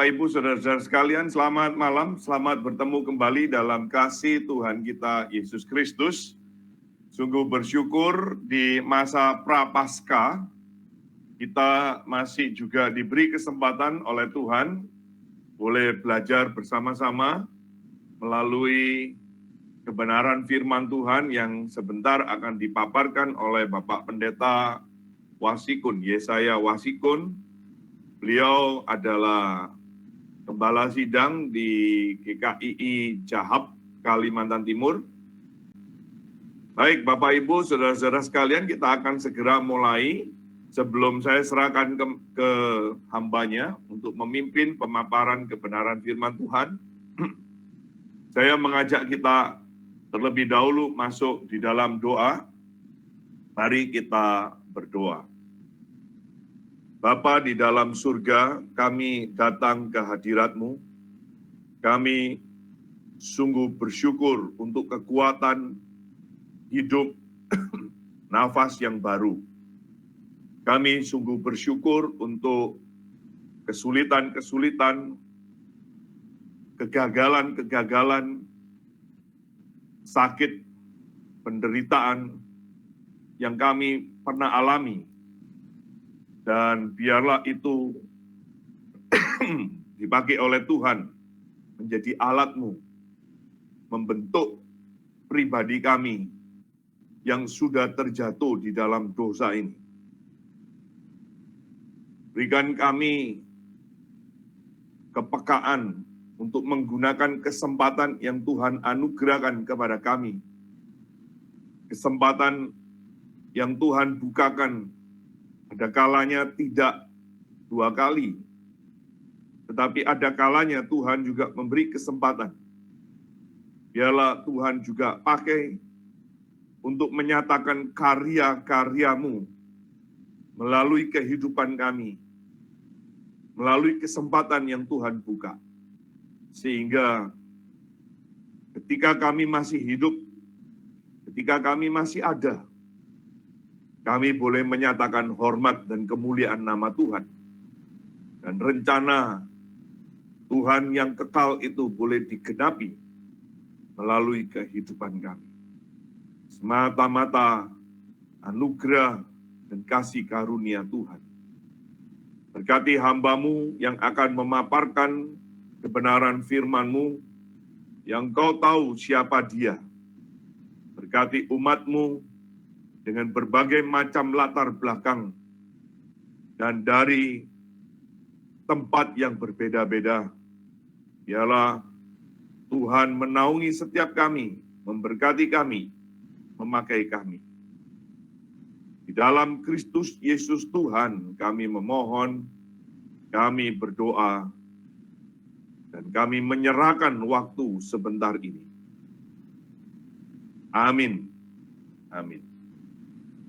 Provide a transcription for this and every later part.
Bapak Ibu Saudara-saudara sekalian, selamat malam, selamat bertemu kembali dalam kasih Tuhan kita Yesus Kristus. Sungguh bersyukur di masa Prapaskah, kita masih juga diberi kesempatan oleh Tuhan, boleh belajar bersama-sama melalui kebenaran firman Tuhan yang sebentar akan dipaparkan oleh Bapak Pendeta Wasikun, Yesaya Wasikun. Beliau adalah Gembala Sidang di GKII Jahap, Kalimantan Timur. Baik, Bapak Ibu, Saudara-saudara sekalian, kita akan segera mulai. Sebelum saya serahkan ke hambanya untuk memimpin pemaparan kebenaran firman Tuhan, saya mengajak kita terlebih dahulu masuk di dalam doa. Mari kita berdoa. Bapa di dalam surga, kami datang ke hadirat-Mu. Kami sungguh bersyukur untuk kekuatan hidup, nafas yang baru. Kami sungguh bersyukur untuk kesulitan-kesulitan, kegagalan-kegagalan, sakit, penderitaan yang kami pernah alami. Dan biarlah itu dipakai oleh Tuhan menjadi alat-Mu membentuk pribadi kami yang sudah terjatuh di dalam dosa ini. Berikan kami kepekaan untuk menggunakan kesempatan yang Tuhan anugerahkan kepada kami. Kesempatan yang Tuhan bukakan ada kalanya tidak 2 kali, tetapi ada kalanya Tuhan juga memberi kesempatan. Biarlah Tuhan juga pakai untuk menyatakan karya-karya-Mu melalui kehidupan kami, melalui kesempatan yang Tuhan buka. Sehingga ketika kami masih hidup, ketika kami masih ada, kami boleh menyatakan hormat dan kemuliaan nama Tuhan. Dan rencana Tuhan yang kekal itu boleh digenapi melalui kehidupan kami. Semata-mata anugerah dan kasih karunia Tuhan. Berkati hamba-Mu yang akan memaparkan kebenaran firman-Mu, yang Kau tahu siapa dia. Berkati umat-Mu dengan berbagai macam latar belakang dan dari tempat yang berbeda-beda. Biarlah Tuhan menaungi setiap kami, memberkati kami, memakai kami. Di dalam Kristus Yesus Tuhan kami memohon, kami berdoa, dan kami menyerahkan waktu sebentar ini. Amin. Amin.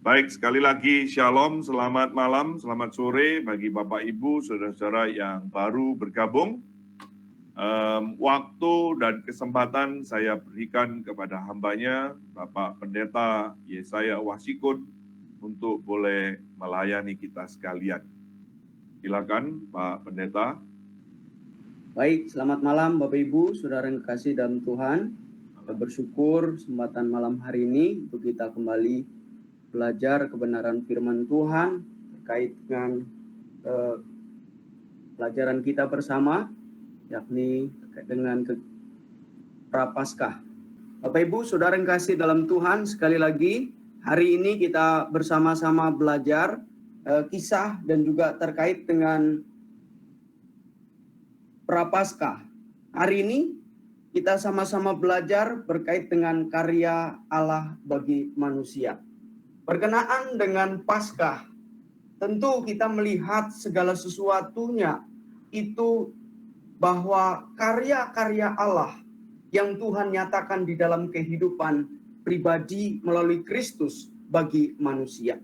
Baik, sekali lagi Shalom, selamat malam, selamat sore bagi Bapak Ibu, Saudara-saudara yang baru bergabung. Waktu dan kesempatan saya berikan kepada hambanya, Bapak Pendeta Yesaya Wasikun, untuk boleh melayani kita sekalian. Silakan Pak Pendeta. Baik, selamat malam Bapak Ibu, Saudara yang kasih dalam Tuhan. Kita bersyukur kesempatan malam hari ini untuk kita kembali belajar kebenaran firman Tuhan terkait dengan pelajaran kita bersama, yakni terkait dengan Prapaskah. Bapak Ibu, Saudara yang kasih dalam Tuhan, sekali lagi hari ini kita bersama-sama belajar kisah dan juga terkait dengan Prapaskah. Hari ini kita sama-sama belajar berkait dengan karya Allah bagi manusia. Berkenaan dengan Paskah, tentu kita melihat segala sesuatunya itu bahwa karya-karya Allah yang Tuhan nyatakan di dalam kehidupan pribadi melalui Kristus bagi manusia.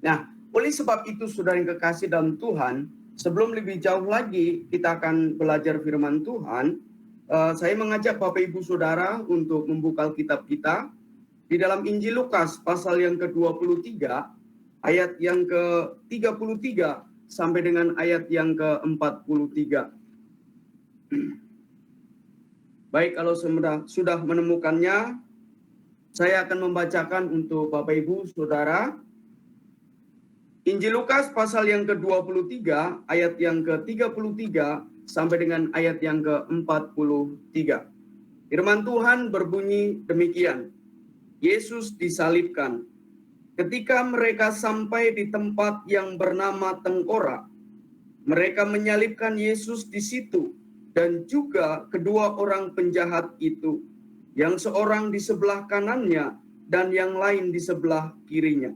Nah, oleh sebab itu Saudara yang kekasih dalam Tuhan, sebelum lebih jauh lagi kita akan belajar firman Tuhan, saya mengajak Bapak Ibu Saudara untuk membuka Alkitab kita di dalam Injil Lukas pasal yang ke-23, ayat yang ke-33 sampai dengan ayat yang ke-43. Baik, kalau sudah menemukannya, saya akan membacakan untuk Bapak Ibu Saudara Injil Lukas pasal yang ke-23 ayat yang ke-33 sampai dengan ayat yang ke-43. Firman Tuhan berbunyi demikian. Yesus disalibkan. Ketika mereka sampai di tempat yang bernama Tengkorak, mereka menyalibkan Yesus di situ dan juga kedua orang penjahat itu, yang seorang di sebelah kanannya dan yang lain di sebelah kirinya.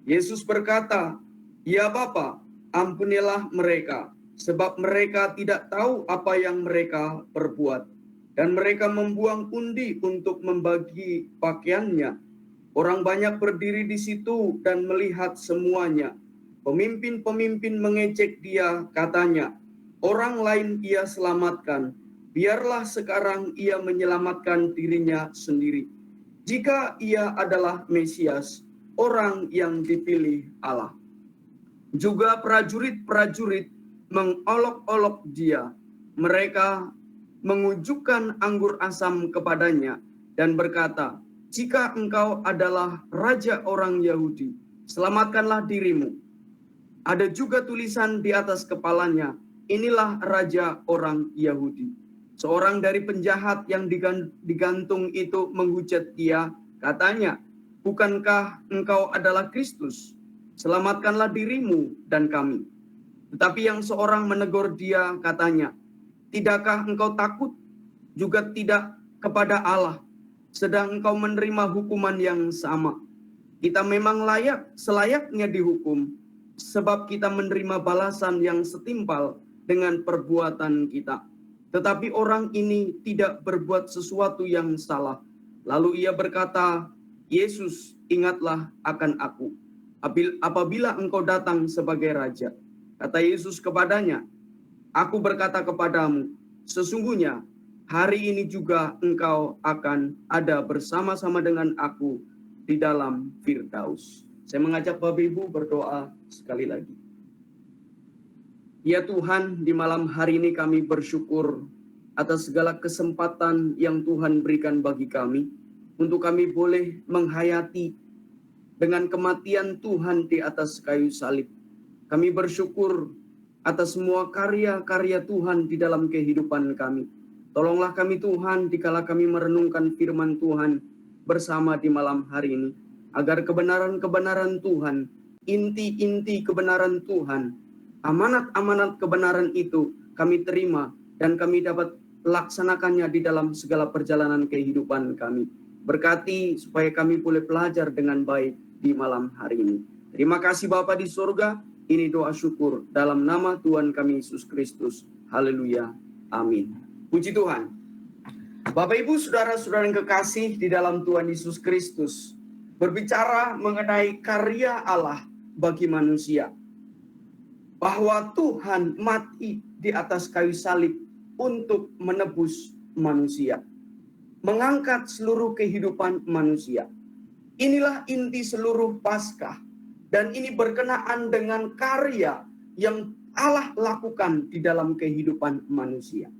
Yesus berkata, "Ya Bapa, ampunilah mereka, sebab mereka tidak tahu apa yang mereka perbuat." Dan mereka membuang undi untuk membagi pakaiannya. Orang banyak berdiri di situ dan melihat semuanya. Pemimpin-pemimpin mengejek dia, katanya, "Orang lain ia selamatkan, biarlah sekarang ia menyelamatkan dirinya sendiri. Jika ia adalah Mesias, orang yang dipilih Allah." Juga prajurit-prajurit mengolok-olok dia. Mereka mengujukan anggur asam kepadanya dan berkata, "Jika engkau adalah raja orang Yahudi, selamatkanlah dirimu." Ada juga tulisan di atas kepalanya, "Inilah raja orang Yahudi." Seorang dari penjahat yang digantung itu menghujat dia, katanya, "Bukankah engkau adalah Kristus? Selamatkanlah dirimu dan kami." Tetapi yang seorang menegur dia, katanya, "Tidakkah engkau takut juga tidak kepada Allah, sedang engkau menerima hukuman yang sama? Kita memang selayaknya dihukum, sebab kita menerima balasan yang setimpal dengan perbuatan kita. Tetapi orang ini tidak berbuat sesuatu yang salah." Lalu ia berkata, "Yesus, ingatlah akan aku apabila engkau datang sebagai raja." Kata Yesus kepadanya, "Aku berkata kepadamu, sesungguhnya hari ini juga engkau akan ada bersama-sama dengan aku di dalam Firdaus." Saya mengajak Bapak Ibu berdoa sekali lagi. Ya Tuhan, di malam hari ini kami bersyukur atas segala kesempatan yang Tuhan berikan bagi kami, untuk kami boleh menghayati dengan kematian Tuhan di atas kayu salib. Kami bersyukur atas semua karya-karya Tuhan di dalam kehidupan kami. Tolonglah kami Tuhan, dikala kami merenungkan firman Tuhan bersama di malam hari ini, agar kebenaran-kebenaran Tuhan, inti-inti kebenaran Tuhan, amanat-amanat kebenaran itu kami terima dan kami dapat laksanakannya di dalam segala perjalanan kehidupan kami. Berkati supaya kami boleh belajar dengan baik di malam hari ini. Terima kasih Bapa di surga. Ini doa syukur dalam nama Tuhan kami Yesus Kristus. Haleluya. Amin. Puji Tuhan. Bapak Ibu saudara-saudara yang kekasih di dalam Tuhan Yesus Kristus, berbicara mengenai karya Allah bagi manusia. Bahwa Tuhan mati di atas kayu salib untuk menebus manusia. Mengangkat seluruh kehidupan manusia. Inilah inti seluruh Paskah. Dan ini berkenaan dengan karya yang Allah lakukan di dalam kehidupan manusia.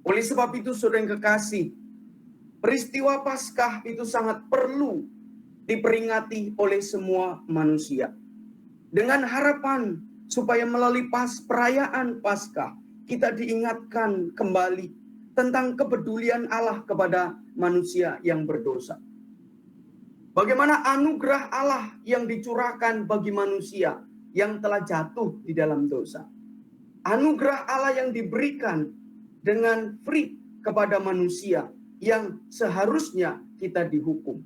Oleh sebab itu saudara yang kekasih, peristiwa Paskah itu sangat perlu diperingati oleh semua manusia. Dengan harapan supaya melalui perayaan Paskah, kita diingatkan kembali tentang kepedulian Allah kepada manusia yang berdosa. Bagaimana anugerah Allah yang dicurahkan bagi manusia yang telah jatuh di dalam dosa. Anugerah Allah yang diberikan dengan free kepada manusia yang seharusnya kita dihukum.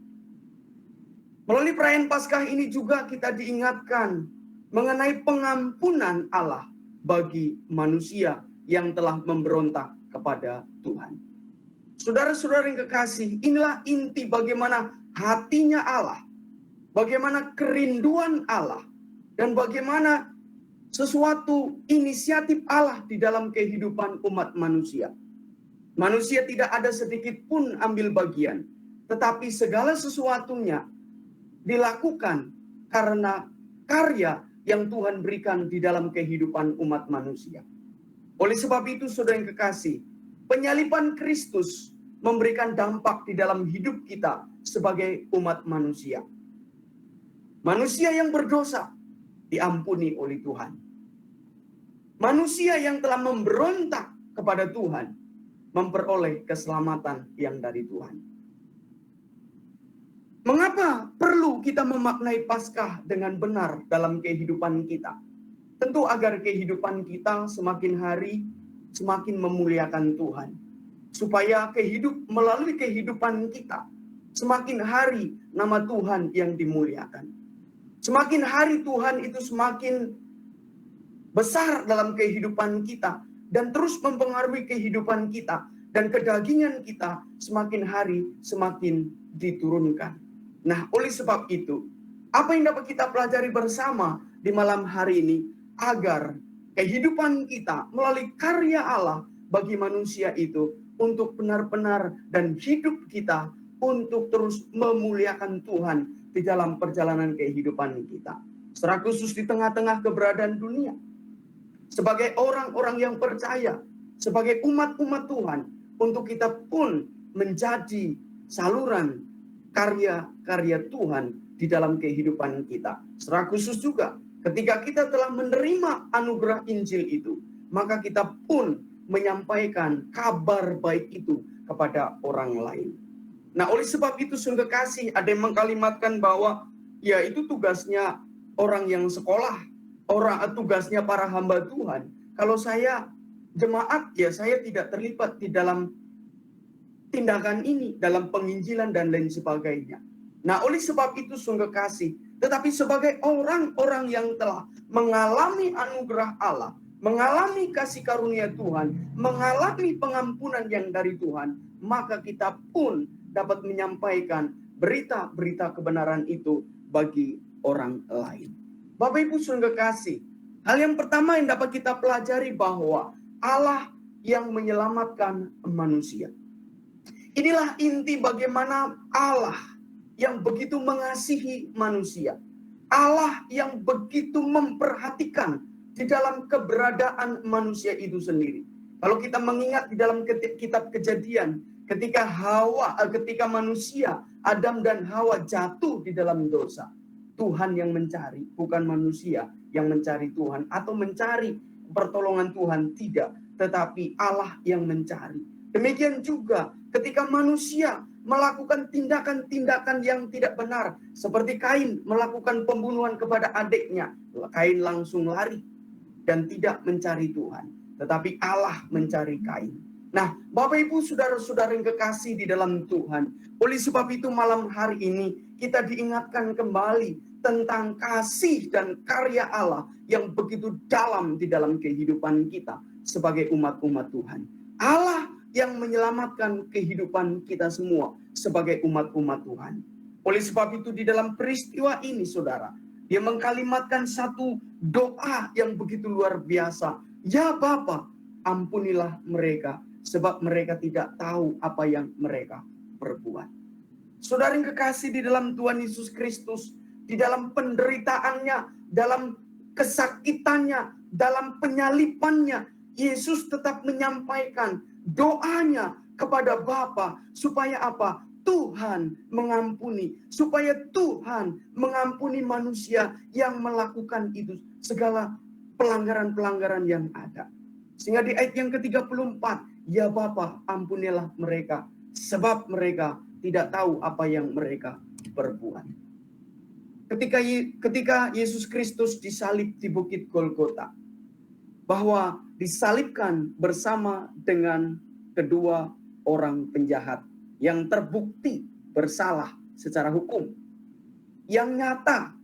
Melalui perayaan Paskah ini juga kita diingatkan mengenai pengampunan Allah bagi manusia yang telah memberontak kepada Tuhan. Saudara-saudara yang kekasih, inilah inti bagaimana hatinya Allah, bagaimana kerinduan Allah, dan bagaimana sesuatu inisiatif Allah di dalam kehidupan umat manusia. Manusia tidak ada sedikit pun ambil bagian, tetapi segala sesuatunya dilakukan karena karya yang Tuhan berikan di dalam kehidupan umat manusia. Oleh sebab itu, saudara yang kekasih, penyaliban Kristus memberikan dampak di dalam hidup kita sebagai umat manusia. Manusia yang berdosa diampuni oleh Tuhan. Manusia yang telah memberontak kepada Tuhan memperoleh keselamatan yang dari Tuhan. Mengapa perlu kita memaknai Paskah dengan benar dalam kehidupan kita? Tentu agar kehidupan kita semakin hari semakin memuliakan Tuhan. Supaya melalui kehidupan kita, semakin hari nama Tuhan yang dimuliakan. Semakin hari Tuhan itu semakin besar dalam kehidupan kita dan terus mempengaruhi kehidupan kita, dan kedagingan kita semakin hari semakin diturunkan. Nah, oleh sebab itu, apa yang dapat kita pelajari bersama di malam hari ini, agar kehidupan kita melalui karya Allah bagi manusia itu untuk benar-benar, dan hidup kita untuk terus memuliakan Tuhan di dalam perjalanan kehidupan kita. Secara khusus di tengah-tengah keberadaan dunia. Sebagai orang-orang yang percaya, sebagai umat-umat Tuhan, untuk kita pun menjadi saluran karya-karya Tuhan di dalam kehidupan kita. Secara khusus juga, ketika kita telah menerima anugerah Injil itu, maka kita pun menyampaikan kabar baik itu kepada orang lain. Nah, oleh sebab itu, sungguh kasih, ada yang mengkalimatkan bahwa ya itu tugasnya orang yang sekolah, tugasnya para hamba Tuhan. Kalau saya jemaat, ya saya tidak terlibat di dalam tindakan ini, dalam penginjilan dan lain sebagainya. Nah, oleh sebab itu, sungguh kasih, tetapi sebagai orang-orang yang telah mengalami anugerah Allah, mengalami kasih karunia Tuhan, mengalami pengampunan yang dari Tuhan, maka kita pun dapat menyampaikan berita-berita kebenaran itu bagi orang lain. Bapak Ibu sungguh kasih, hal yang pertama yang dapat kita pelajari bahwa Allah yang menyelamatkan manusia. Inilah inti bagaimana Allah yang begitu mengasihi manusia. Allah yang begitu memperhatikan di dalam keberadaan manusia itu sendiri. Kalau kita mengingat di dalam kitab Kejadian, ketika manusia, Adam dan Hawa jatuh di dalam dosa, Tuhan yang mencari, bukan manusia yang mencari Tuhan atau mencari pertolongan Tuhan, tidak, tetapi Allah yang mencari. Demikian juga ketika manusia melakukan tindakan-tindakan yang tidak benar, seperti Kain melakukan pembunuhan kepada adiknya, Kain langsung lari dan tidak mencari Tuhan, tetapi Allah mencari Kain. Nah, Bapak Ibu saudara-saudara yang kekasih di dalam Tuhan, oleh sebab itu malam hari ini kita diingatkan kembali tentang kasih dan karya Allah yang begitu dalam di dalam kehidupan kita sebagai umat-umat Tuhan. Allah yang menyelamatkan kehidupan kita semua sebagai umat-umat Tuhan. Oleh sebab itu di dalam peristiwa ini saudara, dia mengkalimatkan satu doa yang begitu luar biasa. Ya Bapa, ampunilah mereka, sebab mereka tidak tahu apa yang mereka perbuat. Saudara yang kekasih di dalam Tuhan Yesus Kristus, di dalam penderitaannya, dalam kesakitannya, dalam penyalipannya, Yesus tetap menyampaikan doanya kepada Bapa supaya apa? Tuhan mengampuni, supaya Tuhan mengampuni manusia yang melakukan itu, segala pelanggaran-pelanggaran yang ada. Sehingga di ayat yang ke-34, ya Bapa, ampunilah mereka, sebab mereka tidak tahu apa yang mereka perbuat. Ketika Yesus Kristus disalib di Bukit Golgota, bahwa disalibkan bersama dengan kedua orang penjahat yang terbukti bersalah secara hukum, yang nyata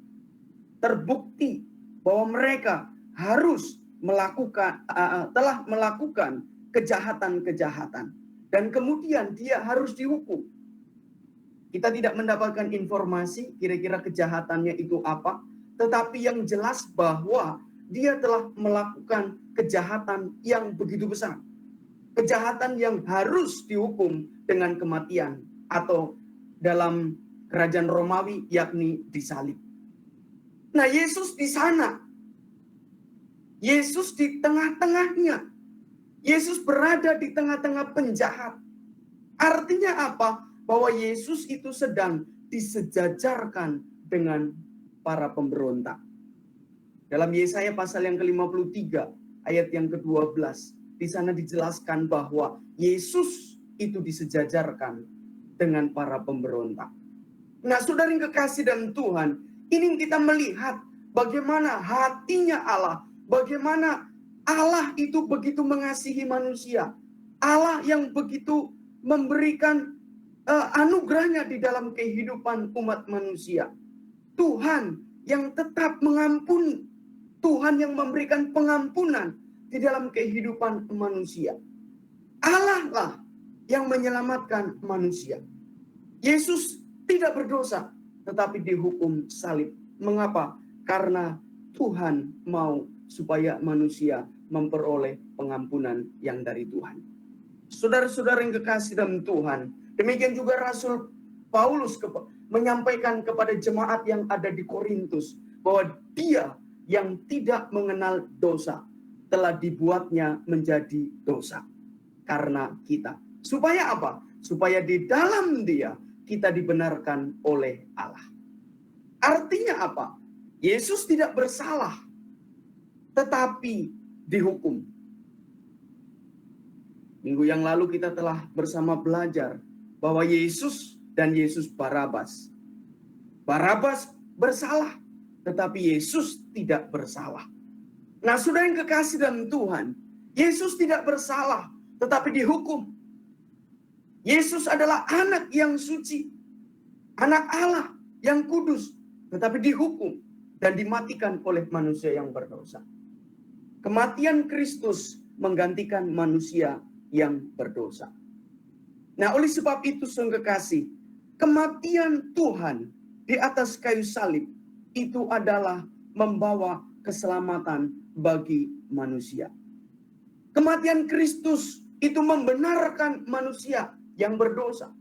terbukti bahwa mereka harus telah melakukan kejahatan-kejahatan, dan kemudian dia harus dihukum. Kita tidak mendapatkan informasi kira-kira kejahatannya itu apa, tetapi yang jelas bahwa dia telah melakukan kejahatan yang begitu besar. Kejahatan yang harus dihukum dengan kematian, atau dalam kerajaan Romawi yakni disalib. Nah, Yesus di sana. Yesus di tengah-tengahnya. Yesus berada di tengah-tengah penjahat. Artinya apa? Bahwa Yesus itu sedang disejajarkan dengan para pemberontak. Dalam Yesaya pasal yang ke-53 ayat yang ke-12, di sana dijelaskan bahwa Yesus itu disejajarkan dengan para pemberontak. Nah, saudara yang kekasih dalam Tuhan, ini kita melihat bagaimana hatinya Allah, bagaimana Allah itu begitu mengasihi manusia. Allah yang begitu memberikan anugerahnya di dalam kehidupan umat manusia. Tuhan yang tetap mengampuni. Tuhan yang memberikan pengampunan di dalam kehidupan manusia. Allah lah yang menyelamatkan manusia. Yesus tidak berdosa, tetapi dihukum salib. Mengapa? Karena Tuhan mau supaya manusia memperoleh pengampunan yang dari Tuhan. Saudara-saudara yang kekasih dalam Tuhan, demikian juga Rasul Paulus menyampaikan kepada jemaat yang ada di Korintus bahwa dia yang tidak mengenal dosa telah dibuatnya menjadi dosa karena kita. Supaya apa? Supaya di dalam dia kita dibenarkan oleh Allah. Artinya apa? Yesus tidak bersalah, tetapi dihukum. Minggu yang lalu kita telah bersama belajar bahwa Yesus dan Yesus Barabas. Barabas bersalah, tetapi Yesus tidak bersalah. Nah, saudara yang kekasih dalam Tuhan, Yesus tidak bersalah, tetapi dihukum. Yesus adalah anak yang suci, anak Allah yang kudus, tetapi dihukum dan dimatikan oleh manusia yang berdosa. Kematian Kristus menggantikan manusia yang berdosa. Nah, oleh sebab itu, saudara kekasih, kematian Tuhan di atas kayu salib itu adalah membawa keselamatan bagi manusia. Kematian Kristus itu membenarkan manusia yang berdosa.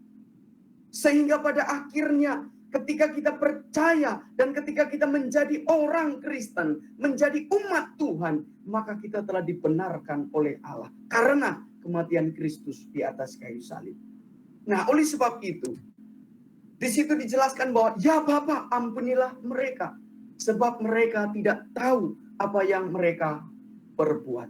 Sehingga pada akhirnya ketika kita percaya dan ketika kita menjadi orang Kristen, menjadi umat Tuhan, maka kita telah dibenarkan oleh Allah karena kematian Kristus di atas kayu salib. Nah, oleh sebab itu, di situ dijelaskan bahwa ya Bapa, ampunilah mereka sebab mereka tidak tahu apa yang mereka perbuat.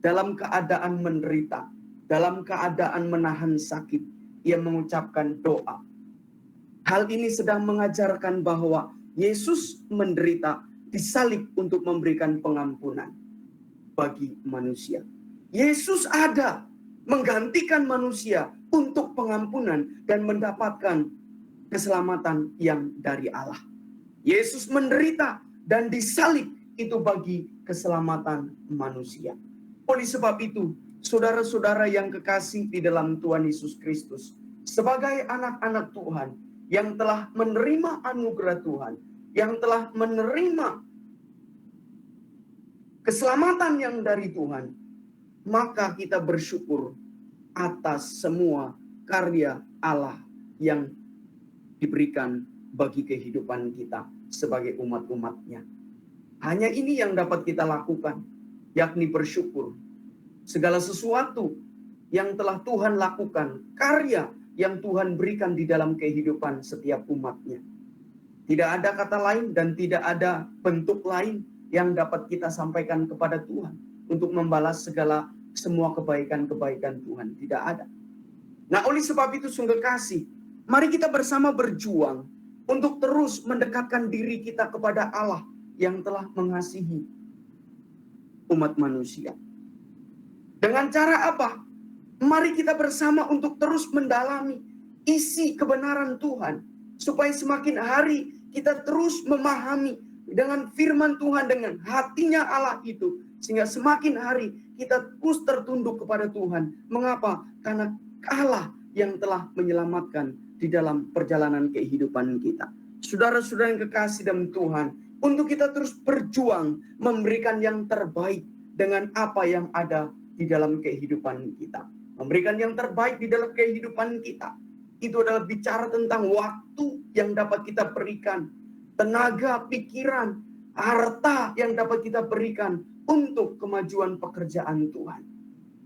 Dalam keadaan menderita, dalam keadaan menahan sakit, ia mengucapkan doa. Hal ini sedang mengajarkan bahwa Yesus menderita disalib untuk memberikan pengampunan bagi manusia. Yesus ada menggantikan manusia untuk pengampunan dan mendapatkan keselamatan yang dari Allah. Yesus menderita dan disalib itu bagi keselamatan manusia. Oleh sebab itu, saudara-saudara yang kekasih di dalam Tuhan Yesus Kristus, sebagai anak-anak Tuhan yang telah menerima anugerah Tuhan, yang telah menerima keselamatan yang dari Tuhan, maka kita bersyukur atas semua karya Allah yang diberikan bagi kehidupan kita sebagai umat-umatnya. Hanya ini yang dapat kita lakukan, yakni bersyukur. Segala sesuatu yang telah Tuhan lakukan, karya yang Tuhan berikan di dalam kehidupan setiap umatnya. Tidak ada kata lain dan tidak ada bentuk lain yang dapat kita sampaikan kepada Tuhan untuk membalas semua kebaikan-kebaikan Tuhan. Tidak ada. Nah, oleh sebab itu, sungguh kasih, mari kita bersama berjuang untuk terus mendekatkan diri kita kepada Allah yang telah mengasihi umat manusia. Dengan cara apa? Mari kita bersama untuk terus mendalami isi kebenaran Tuhan. Supaya semakin hari kita terus memahami dengan firman Tuhan, dengan hatinya Allah itu. Sehingga semakin hari kita terus tertunduk kepada Tuhan. Mengapa? Karena Allah yang telah menyelamatkan di dalam perjalanan kehidupan kita. Saudara-saudara yang kekasih dalam Tuhan, untuk kita terus berjuang memberikan yang terbaik dengan apa yang ada di dalam kehidupan kita. Memberikan yang terbaik di dalam kehidupan kita. Itu adalah bicara tentang waktu yang dapat kita berikan. Tenaga, pikiran, harta yang dapat kita berikan untuk kemajuan pekerjaan Tuhan.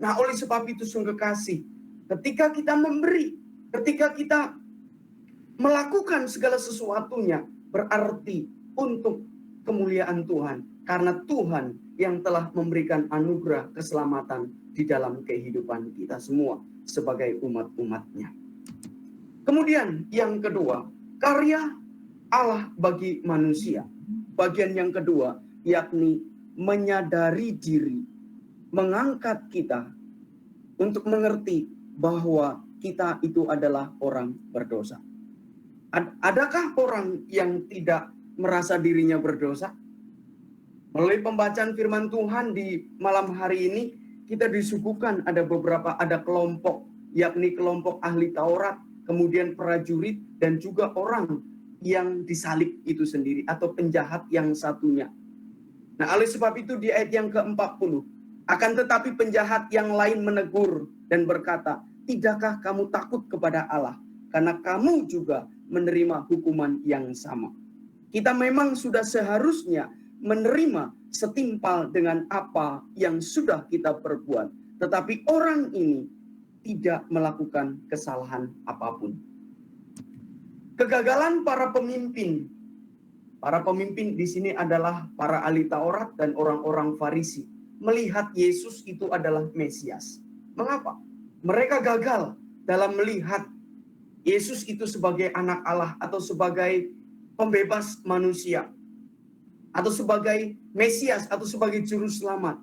Nah, oleh sebab itu sungguh kasih, ketika kita memberi, ketika kita melakukan segala sesuatunya, berarti untuk kemuliaan Tuhan. Karena Tuhan yang telah memberikan anugerah keselamatan di dalam kehidupan kita semua sebagai umat-umatnya. Kemudian yang kedua, karya Allah bagi manusia. Bagian yang kedua, yakni menyadari diri, mengangkat kita untuk mengerti bahwa kita itu adalah orang berdosa. Adakah orang yang tidak merasa dirinya berdosa? Melalui pembacaan firman Tuhan di malam hari ini, kita disuguhkan ada kelompok, yakni kelompok ahli Taurat, kemudian prajurit, dan juga orang yang disalib itu sendiri, atau penjahat yang satunya. Nah, oleh sebab itu di ayat yang ke-40, akan tetapi penjahat yang lain menegur dan berkata, tidakkah kamu takut kepada Allah? Karena kamu juga menerima hukuman yang sama. Kita memang sudah seharusnya menerima setimpal dengan apa yang sudah kita perbuat. Tetapi orang ini tidak melakukan kesalahan apapun. Kegagalan para pemimpin. Para pemimpin di sini adalah para ahli Taurat dan orang-orang Farisi. Melihat Yesus itu adalah Mesias. Mengapa? Mereka gagal dalam melihat Yesus itu sebagai anak Allah atau sebagai pembebas manusia, atau sebagai Mesias, atau sebagai juru selamat.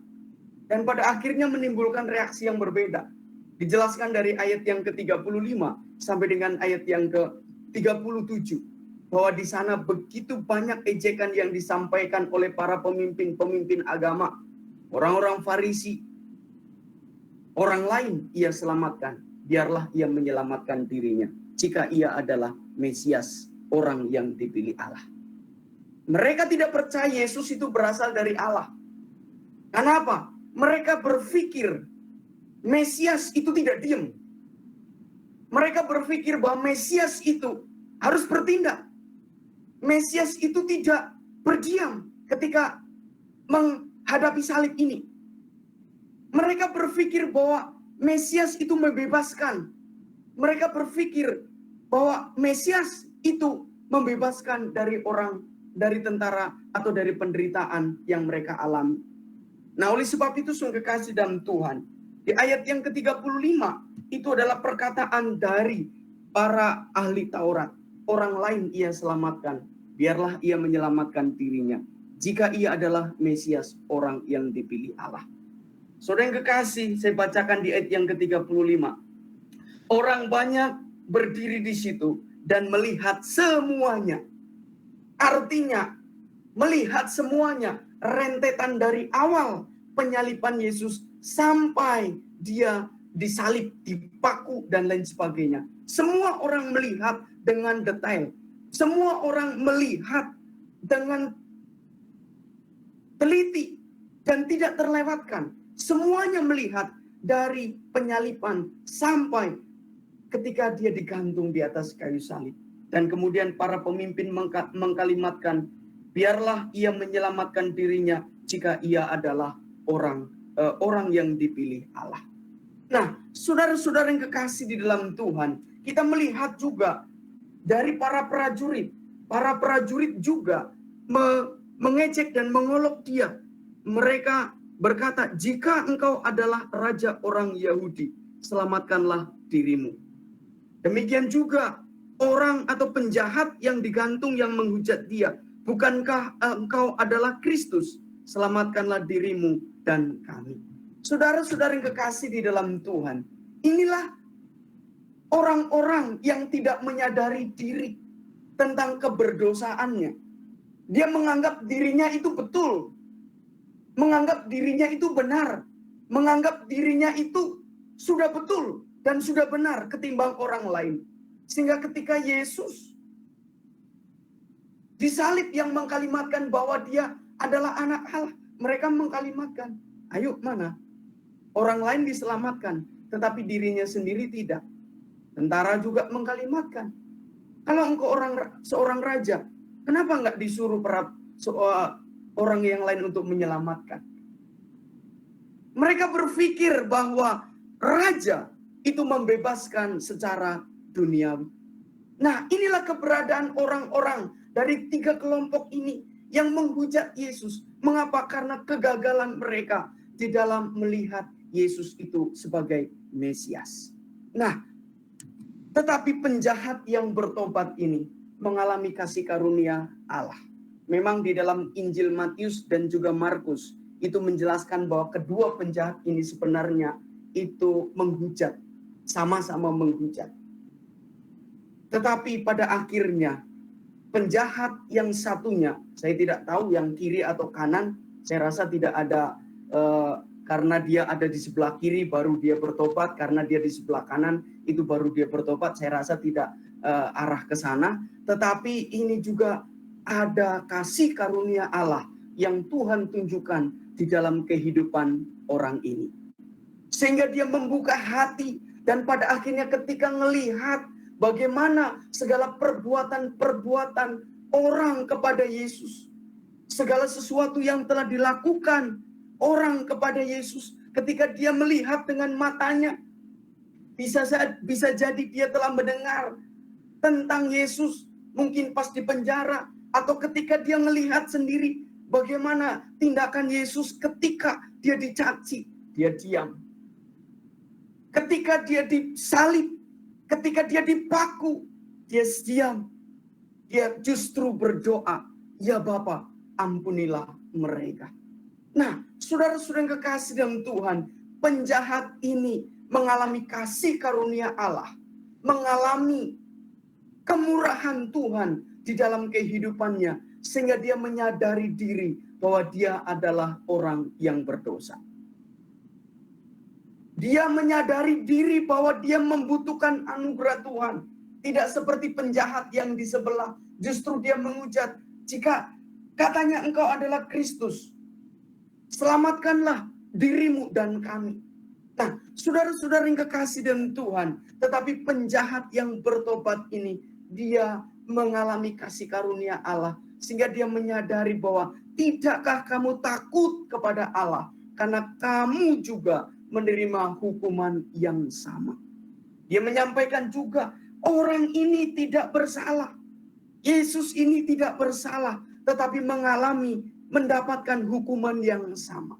Dan pada akhirnya menimbulkan reaksi yang berbeda. Dijelaskan dari ayat yang ke-35 sampai dengan ayat yang ke-37. Bahwa di sana begitu banyak ejekan yang disampaikan oleh para pemimpin-pemimpin agama. Orang-orang Farisi. Orang lain ia selamatkan. Biarlah ia menyelamatkan dirinya. Jika ia adalah Mesias, orang yang dipilih Allah. Mereka tidak percaya Yesus itu berasal dari Allah. Kenapa? Mereka berpikir Mesias itu tidak diam. Mereka berpikir bahwa Mesias itu harus bertindak. Mesias itu tidak berdiam ketika menghadapi salib ini. Mereka berpikir bahwa Mesias itu membebaskan. Mereka berpikir bahwa Mesias itu membebaskan dari tentara atau dari penderitaan yang mereka alami. Nah, oleh sebab itu sungguh kasih dalam Tuhan. Di ayat yang ke-35 itu adalah perkataan dari para ahli Taurat. Orang lain ia selamatkan, biarlah ia menyelamatkan dirinya. Jika ia adalah Mesias, orang yang dipilih Allah. Saudara yang kekasih, saya bacakan di ayat yang ke-35. Orang banyak berdiri di situ dan melihat semuanya. Artinya, melihat semuanya, rentetan dari awal penyaliban Yesus sampai dia disalib, dipaku, dan lain sebagainya. Semua orang melihat dengan detail. Semua orang melihat dengan teliti dan tidak terlewatkan. Semuanya melihat dari penyaliban sampai ketika dia digantung di atas kayu salib. Dan kemudian para pemimpin mengkalimatkan, biarlah ia menyelamatkan dirinya jika ia adalah orang yang dipilih Allah. Nah, saudara-saudara yang kekasih di dalam Tuhan, kita melihat juga dari para prajurit. Para prajurit juga mengejek dan mengolok dia. Mereka berkata, jika engkau adalah raja orang Yahudi, selamatkanlah dirimu. Demikian juga orang atau penjahat yang digantung yang menghujat dia. Bukankah engkau adalah Kristus? Selamatkanlah dirimu dan kami. Saudara-saudara yang kekasih di dalam Tuhan, inilah orang-orang yang tidak menyadari diri tentang keberdosaannya. Dia menganggap dirinya itu betul. Menganggap dirinya itu benar. Menganggap dirinya itu sudah betul dan sudah benar ketimbang orang lain. Sehingga ketika Yesus disalib yang mengkalimatkan bahwa dia adalah anak Allah, mereka mengkalimatkan, ayo mana? Orang lain diselamatkan, tetapi dirinya sendiri tidak. Tentara juga mengkalimatkan, kalau engkau seorang raja, kenapa enggak disuruh orang yang lain untuk menyelamatkan? Mereka berpikir bahwa raja itu membebaskan secara duniawi. Nah, inilah keberadaan orang-orang dari 3 kelompok ini yang menghujat Yesus. Mengapa? Karena kegagalan mereka di dalam melihat Yesus itu sebagai Mesias. Nah, tetapi penjahat yang bertobat ini mengalami kasih karunia Allah. Memang di dalam Injil Matius dan juga Markus itu menjelaskan bahwa kedua penjahat ini sebenarnya itu menghujat, sama-sama menghujat. Tetapi pada akhirnya penjahat yang satunya, saya tidak tahu yang kiri atau kanan, saya rasa tidak ada, karena dia ada di sebelah kiri baru dia bertobat, karena dia di sebelah kanan itu baru dia bertobat, saya rasa tidak arah ke sana. Tetapi ini juga ada kasih karunia Allah yang Tuhan tunjukkan di dalam kehidupan orang ini. Sehingga dia membuka hati, dan pada akhirnya ketika melihat bagaimana segala perbuatan-perbuatan orang kepada Yesus, segala sesuatu yang telah dilakukan orang kepada Yesus, ketika dia melihat dengan matanya, bisa jadi dia telah mendengar tentang Yesus, mungkin pas di penjara, atau ketika dia melihat sendiri bagaimana tindakan Yesus ketika dia dicaci, dia diam. Ketika dia disalib, ketika dia dipaku, dia diam. Dia justru berdoa, ya Bapa, ampunilah mereka. Nah, saudara-saudara yang kekasih dalam Tuhan, penjahat ini mengalami kasih karunia Allah, mengalami kemurahan Tuhan di dalam kehidupannya, sehingga dia menyadari diri bahwa dia adalah orang yang berdosa. Dia menyadari diri bahwa dia membutuhkan anugerah Tuhan. Tidak seperti penjahat yang di sebelah. Justru dia menghujat, jika katanya engkau adalah Kristus, selamatkanlah dirimu dan kami. Nah, saudara-saudara yang kekasih dalam Tuhan, tetapi penjahat yang bertobat ini, dia mengalami kasih karunia Allah, sehingga dia menyadari bahwa tidakkah kamu takut kepada Allah, karena kamu juga menerima hukuman yang sama. Dia menyampaikan juga, orang ini tidak bersalah. Yesus ini tidak bersalah, tetapi mendapatkan hukuman yang sama.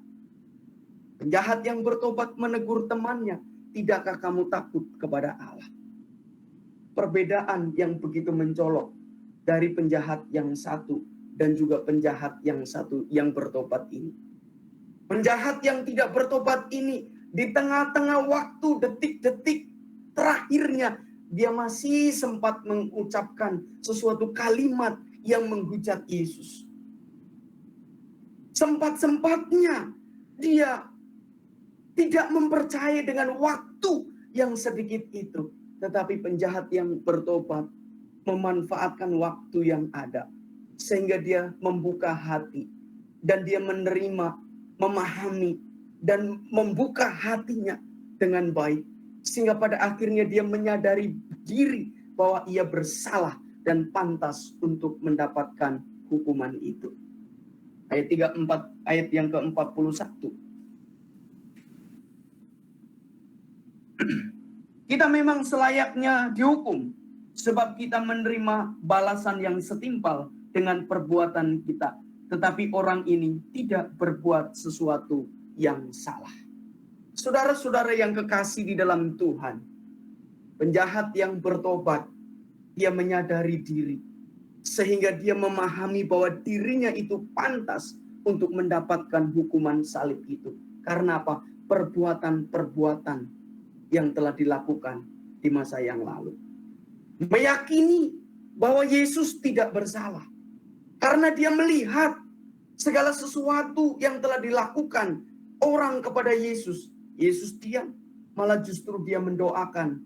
Penjahat yang bertobat menegur temannya, tidakkah kamu takut kepada Allah? Perbedaan yang begitu mencolok dari penjahat yang satu dan juga penjahat yang satu yang bertobat ini. Penjahat yang tidak bertobat ini, di tengah-tengah waktu, detik-detik terakhirnya, dia masih sempat mengucapkan sesuatu kalimat yang menghujat Yesus. Sempat-sempatnya dia tidak mempercayai dengan waktu yang sedikit itu. Tetapi penjahat yang bertobat memanfaatkan waktu yang ada, sehingga dia membuka hati, dan dia menerima, memahami, dan membuka hatinya dengan baik. Sehingga pada akhirnya dia menyadari diri bahwa ia bersalah dan pantas untuk mendapatkan hukuman itu. Ayat 34, ayat yang ke-41. Kita memang selayaknya dihukum, sebab kita menerima balasan yang setimpal dengan perbuatan kita. Tetapi orang ini tidak berbuat sesuatu yang salah. Saudara-saudara yang kekasih di dalam Tuhan, penjahat yang bertobat, dia menyadari diri, sehingga dia memahami bahwa dirinya itu pantas untuk mendapatkan hukuman salib itu. Karena apa? Perbuatan-perbuatan yang telah dilakukan di masa yang lalu. Meyakini bahwa Yesus tidak bersalah, karena dia melihat segala sesuatu yang telah dilakukan orang kepada Yesus. Yesus diam, malah justru dia mendoakan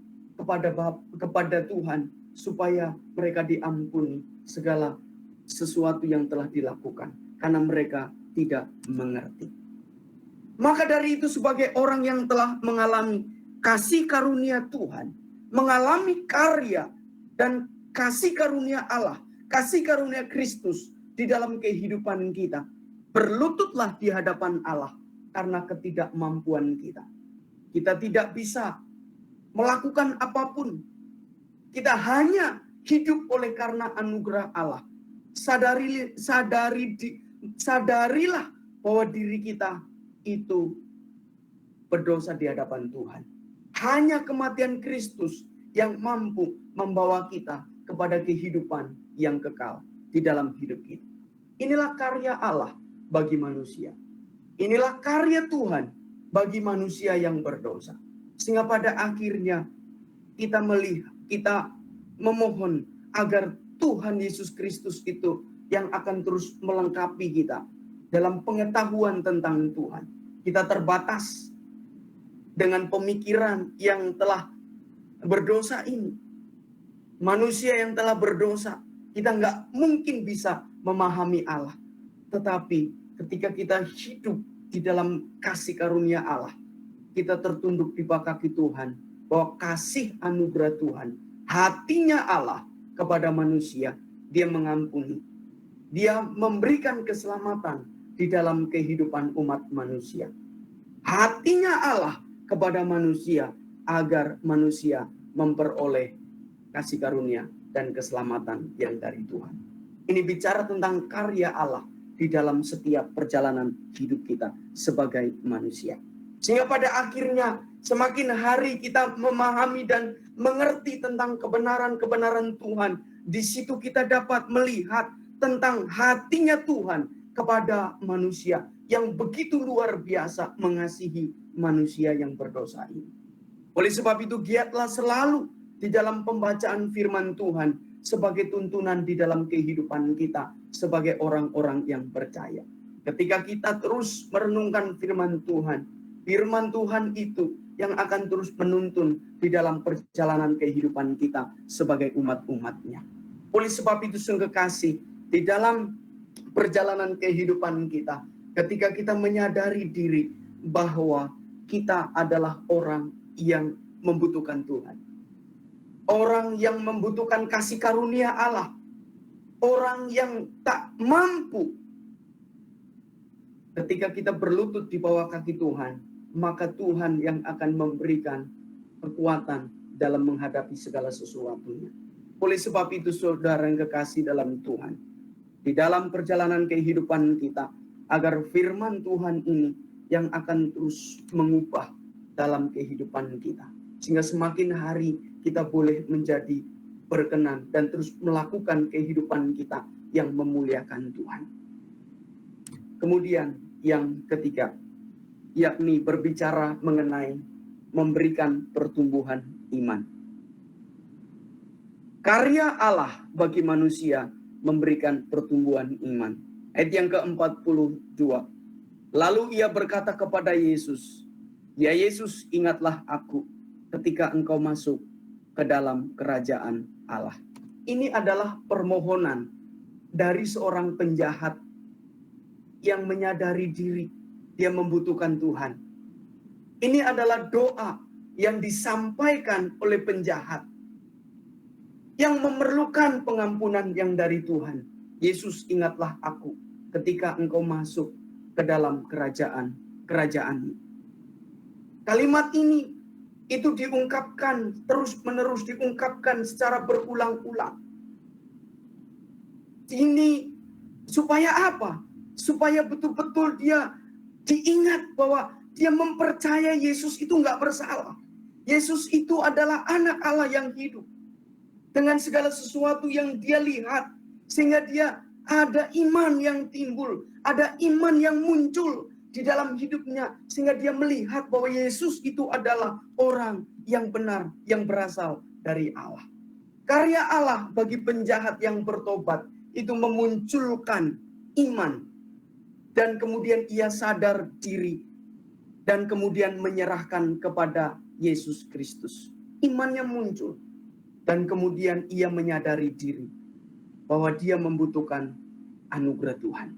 kepada Tuhan supaya mereka diampuni segala sesuatu yang telah dilakukan, karena mereka tidak mengerti. Maka dari itu, sebagai orang yang telah mengalami kasih karunia Tuhan, mengalami karya dan kasih karunia Allah, kasih karunia Kristus di dalam kehidupan kita, berlututlah di hadapan Allah karena ketidakmampuan kita. Kita tidak bisa melakukan apapun. Kita hanya hidup oleh karena anugerah Allah. Sadarilah bahwa diri kita itu berdosa di hadapan Tuhan. Hanya kematian Kristus yang mampu membawa kita kepada kehidupan yang kekal di dalam hidup kita. Inilah karya Allah bagi manusia. Inilah karya Tuhan bagi manusia yang berdosa. Sehingga pada akhirnya kita melihat, kita memohon agar Tuhan Yesus Kristus itu yang akan terus melengkapi kita dalam pengetahuan tentang Tuhan. Kita terbatas dengan pemikiran yang telah berdosa ini. Manusia yang telah berdosa, kita nggak mungkin bisa memahami Allah. Tetapi ketika kita hidup di dalam kasih karunia Allah, kita tertunduk di bawah kaki Tuhan, bahwa kasih anugerah Tuhan, hatinya Allah kepada manusia, dia mengampuni. Dia memberikan keselamatan di dalam kehidupan umat manusia. Hatinya Allah kepada manusia agar manusia memperoleh kasih karunia dan keselamatan yang dari Tuhan. Ini bicara tentang karya Allah di dalam setiap perjalanan hidup kita sebagai manusia. Sehingga pada akhirnya semakin hari kita memahami dan mengerti tentang kebenaran-kebenaran Tuhan, di situ kita dapat melihat tentang hatinya Tuhan kepada manusia yang begitu luar biasa mengasihi manusia yang berdosa ini. Oleh sebab itu giatlah selalu di dalam pembacaan firman Tuhan sebagai tuntunan di dalam kehidupan kita sebagai orang-orang yang percaya. Ketika kita terus merenungkan firman Tuhan itu yang akan terus menuntun di dalam perjalanan kehidupan kita sebagai umat-umatnya. Oleh sebab itu sungguh kasih, di dalam perjalanan kehidupan kita, ketika kita menyadari diri bahwa kita adalah orang yang membutuhkan Tuhan. Orang yang membutuhkan kasih karunia Allah. Orang yang tak mampu. Ketika kita berlutut di bawah kaki Tuhan, maka Tuhan yang akan memberikan kekuatan dalam menghadapi segala sesuatunya. Oleh sebab itu saudara yang kekasih dalam Tuhan, di dalam perjalanan kehidupan kita, agar firman Tuhan ini yang akan terus mengubah dalam kehidupan kita. Sehingga semakin hari kita boleh menjadi berkenan dan terus melakukan kehidupan kita yang memuliakan Tuhan. Kemudian yang ketiga, yakni berbicara mengenai memberikan pertumbuhan iman. Karya Allah bagi manusia memberikan pertumbuhan iman. Ayat yang ke-42. Lalu ia berkata kepada Yesus, "Ya Yesus, ingatlah aku ketika engkau masuk ke dalam kerajaan Allah." Ini adalah permohonan dari seorang penjahat yang menyadari diri dia membutuhkan Tuhan. Ini adalah doa yang disampaikan oleh penjahat yang memerlukan pengampunan yang dari Tuhan. Yesus, ingatlah aku ketika engkau masuk ke dalam kerajaan. Kalimat ini itu diungkapkan, terus-menerus diungkapkan secara berulang-ulang. Ini supaya apa? Supaya betul-betul dia diingat bahwa dia mempercayai Yesus itu nggak bersalah. Yesus itu adalah anak Allah yang hidup. Dengan segala sesuatu yang dia lihat, sehingga dia ada iman yang timbul, ada iman yang muncul di dalam hidupnya, sehingga dia melihat bahwa Yesus itu adalah orang yang benar, yang berasal dari Allah. Karya Allah bagi penjahat yang bertobat itu memunculkan iman, dan kemudian ia sadar diri, dan kemudian menyerahkan kepada Yesus Kristus. Imannya muncul. Dan kemudian ia menyadari diri bahwa dia membutuhkan anugerah Tuhan.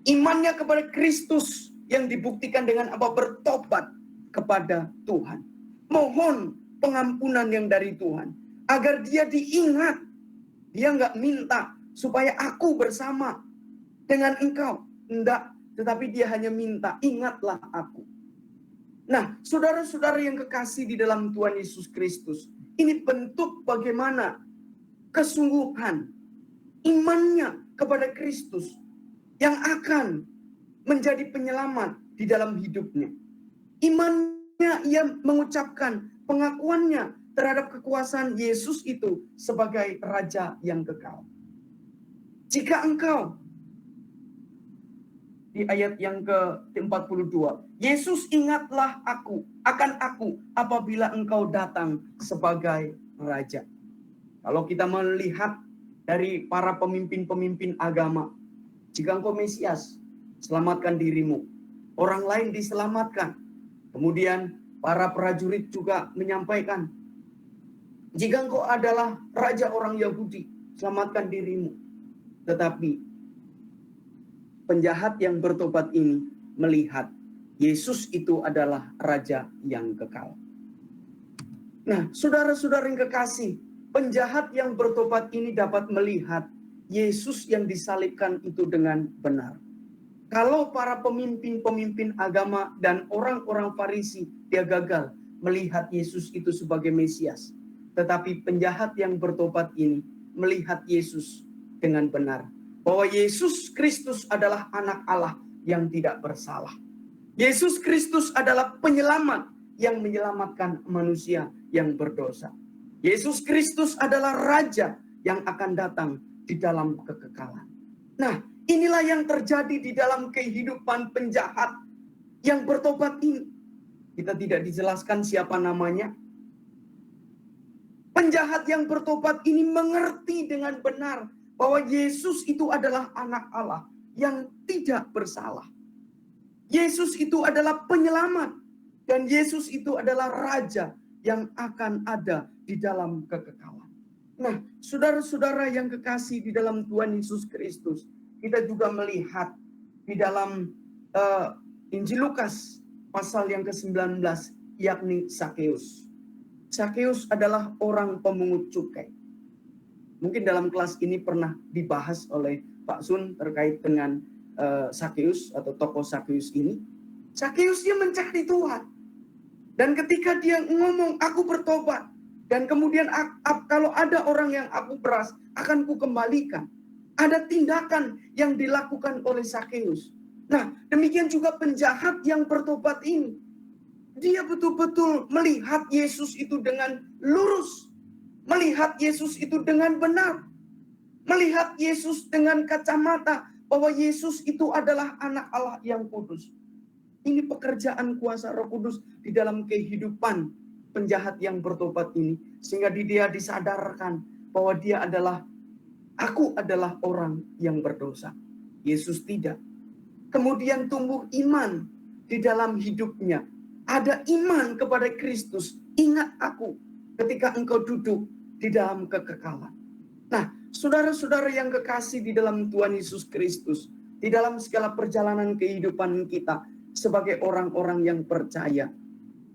Imannya kepada Kristus yang dibuktikan dengan apa? Bertobat kepada Tuhan. Mohon pengampunan yang dari Tuhan. Agar dia diingat. Dia nggak minta supaya aku bersama dengan engkau. Enggak. tetapi dia hanya minta, ingatlah aku. Nah, saudara-saudara yang kekasih di dalam Tuhan Yesus Kristus, ini bentuk bagaimana kesungguhan imannya kepada Kristus yang akan menjadi penyelamat di dalam hidupnya. Imannya, ia mengucapkan pengakuannya terhadap kekuasaan Yesus itu sebagai Raja yang kekal. Jika engkau, di ayat yang ke-42, Yesus, ingatlah akan aku apabila engkau datang sebagai Raja. Kalau kita melihat dari para pemimpin-pemimpin agama, jika engkau Mesias, selamatkan dirimu. Orang lain diselamatkan. Kemudian para prajurit juga menyampaikan, jika engkau adalah raja orang Yahudi, selamatkan dirimu. Tetapi penjahat yang bertobat ini melihat Yesus itu adalah Raja yang kekal. Nah, saudara-saudara yang kekasih, penjahat yang bertobat ini dapat melihat Yesus yang disalibkan itu dengan benar. Kalau para pemimpin-pemimpin agama dan orang-orang Farisi, dia gagal melihat Yesus itu sebagai Mesias. Tetapi penjahat yang bertobat ini melihat Yesus dengan benar. Bahwa Yesus Kristus adalah anak Allah yang tidak bersalah. Yesus Kristus adalah penyelamat yang menyelamatkan manusia yang berdosa. Yesus Kristus adalah Raja yang akan datang di dalam kekekalan. Nah, inilah yang terjadi di dalam kehidupan penjahat yang bertobat ini. Kita tidak dijelaskan siapa namanya. Penjahat yang bertobat ini mengerti dengan benar bahwa Yesus itu adalah anak Allah yang tidak bersalah. Yesus itu adalah penyelamat. Dan Yesus itu adalah Raja yang akan ada di dalam kekekalan. Nah, saudara-saudara yang kekasih di dalam Tuhan Yesus Kristus, kita juga melihat di dalam Injil Lukas pasal yang ke-19, yakni Sakeus. Sakeus adalah orang pemungut cukai. Mungkin dalam kelas ini pernah dibahas oleh Pak Sun terkait dengan Sakeus atau tokoh Sakeus ini. Sakeus dia mencari Tuhan. Dan ketika dia ngomong, aku bertobat. Dan kemudian kalau ada orang yang aku peras, akan kukembalikan. Ada tindakan yang dilakukan oleh Sakeus. Nah, demikian juga penjahat yang bertobat ini. Dia betul-betul melihat Yesus itu dengan lurus. Melihat Yesus itu dengan benar. Melihat Yesus dengan kacamata bahwa Yesus itu adalah anak Allah yang kudus. Ini pekerjaan kuasa Roh Kudus di dalam kehidupan penjahat yang bertobat ini. Sehingga dia disadarkan bahwa dia adalah, aku adalah orang yang berdosa. Yesus tidak. Kemudian tumbuh iman di dalam hidupnya. Ada iman kepada Kristus. Ingat aku ketika engkau duduk di dalam kekekalan. Nah, saudara-saudara yang kekasih di dalam Tuhan Yesus Kristus, di dalam segala perjalanan kehidupan kita sebagai orang-orang yang percaya,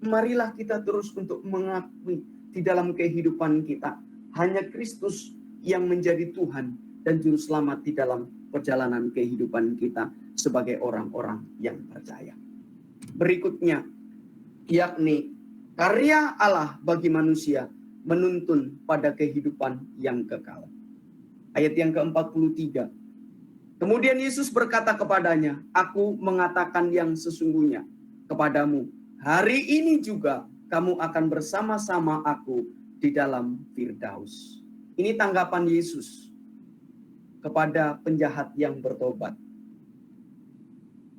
marilah kita terus untuk mengakui di dalam kehidupan kita hanya Kristus yang menjadi Tuhan dan juru selamat di dalam perjalanan kehidupan kita sebagai orang-orang yang percaya. Berikutnya, yakni karya Allah bagi manusia menuntun pada kehidupan yang kekal. Ayat yang ke-43. Kemudian Yesus berkata kepadanya, aku mengatakan yang sesungguhnya kepadamu, hari ini juga kamu akan bersama-sama aku di dalam Firdaus. Ini tanggapan Yesus kepada penjahat yang bertobat.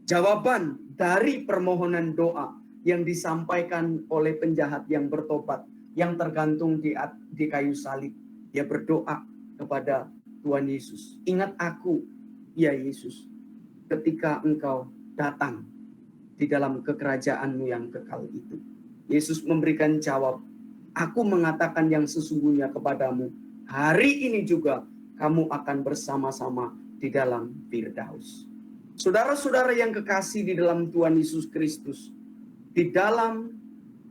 Jawaban dari permohonan doa yang disampaikan oleh penjahat yang bertobat, yang tergantung di kayu salib. Dia berdoa kepada Tuhan Yesus. Ingat aku, ya Yesus, ketika engkau datang di dalam kekerajaanmu yang kekal itu. Yesus memberikan jawab, aku mengatakan yang sesungguhnya kepadamu, hari ini juga kamu akan bersama-sama di dalam Firdaus. Saudara-saudara yang kekasih di dalam Tuhan Yesus Kristus, di dalam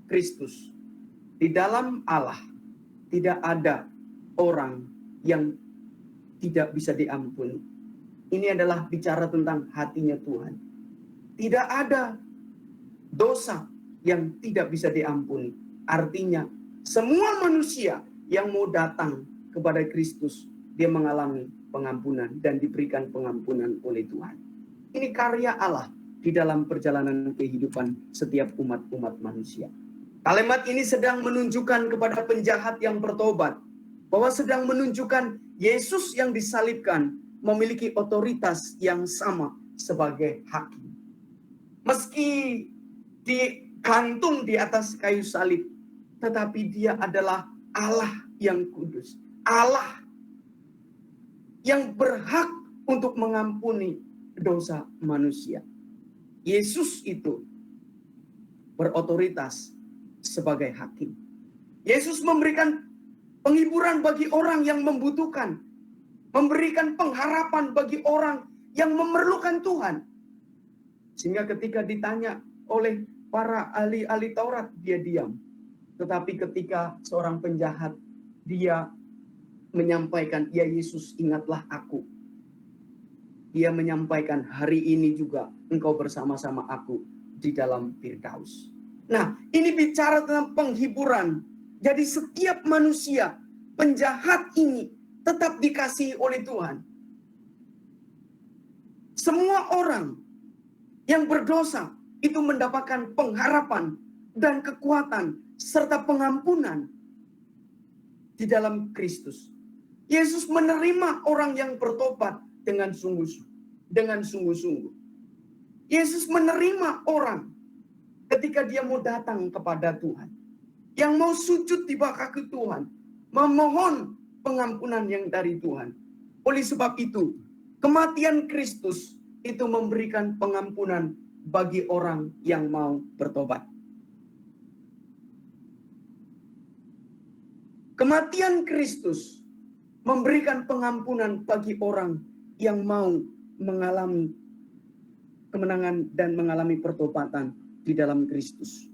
Kristus, di dalam Allah, tidak ada orang yang tidak bisa diampuni. Ini adalah bicara tentang hatinya Tuhan. tidak ada dosa yang tidak bisa diampuni. Artinya, semua manusia yang mau datang kepada Kristus, dia mengalami pengampunan dan diberikan pengampunan oleh Tuhan. Ini karya Allah di dalam perjalanan kehidupan setiap umat-umat manusia. Kalimat ini sedang menunjukkan kepada penjahat yang bertobat, bahwa sedang menunjukkan Yesus yang disalibkan memiliki otoritas yang sama sebagai hakim. Meski digantung di atas kayu salib, tetapi dia adalah Allah yang kudus. Allah yang berhak untuk mengampuni dosa manusia. Yesus itu berotoritas sebagai hakim. Yesus memberikan penghiburan bagi orang yang membutuhkan. Memberikan pengharapan bagi orang yang memerlukan Tuhan. Sehingga ketika ditanya oleh para ahli-ahli Taurat, dia diam. Tetapi ketika seorang penjahat, dia menyampaikan, "Ya Yesus, ingatlah aku." Dia menyampaikan, "Hari ini juga engkau bersama-sama aku di dalam Firdaus." Nah, ini bicara tentang penghiburan. Jadi setiap manusia, penjahat ini tetap dikasihi oleh Tuhan. Semua orang yang berdosa itu mendapatkan pengharapan dan kekuatan serta pengampunan di dalam Kristus. Yesus menerima orang yang bertobat dengan sungguh-sungguh. Yesus menerima orang ketika dia mau datang kepada Tuhan, yang mau sujud di bawah kaki Tuhan, memohon pengampunan yang dari Tuhan. Oleh sebab itu, kematian Kristus itu memberikan pengampunan bagi orang yang mau bertobat. Kematian Kristus memberikan pengampunan bagi orang yang mau mengalami kemenangan dan mengalami pertobatan di dalam Kristus.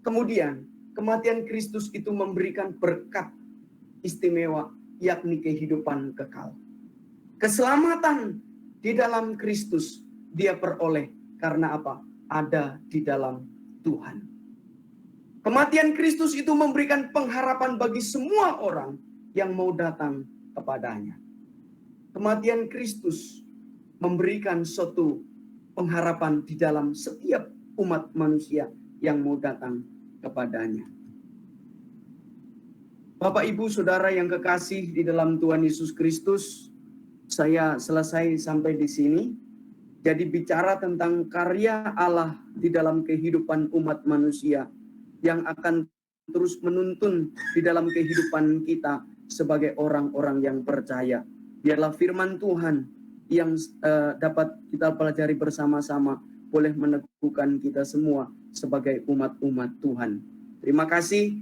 Kemudian, kematian Kristus itu memberikan berkat istimewa, yakni kehidupan kekal. Keselamatan di dalam Kristus dia peroleh karena apa? Ada di dalam Tuhan. Kematian Kristus itu memberikan pengharapan bagi semua orang yang mau datang kepadanya. Kematian Kristus memberikan suatu pengharapan di dalam setiap umat manusia yang mau datang kepadanya. Bapak, Ibu, Saudara yang kekasih di dalam Tuhan Yesus Kristus, saya selesai sampai di sini. Jadi bicara tentang karya Allah di dalam kehidupan umat manusia yang akan terus menuntun di dalam kehidupan kita sebagai orang-orang yang percaya. Biarlah firman Tuhan yang dapat kita pelajari bersama-sama boleh meneguhkan kita semua sebagai umat-umat Tuhan. Terima kasih.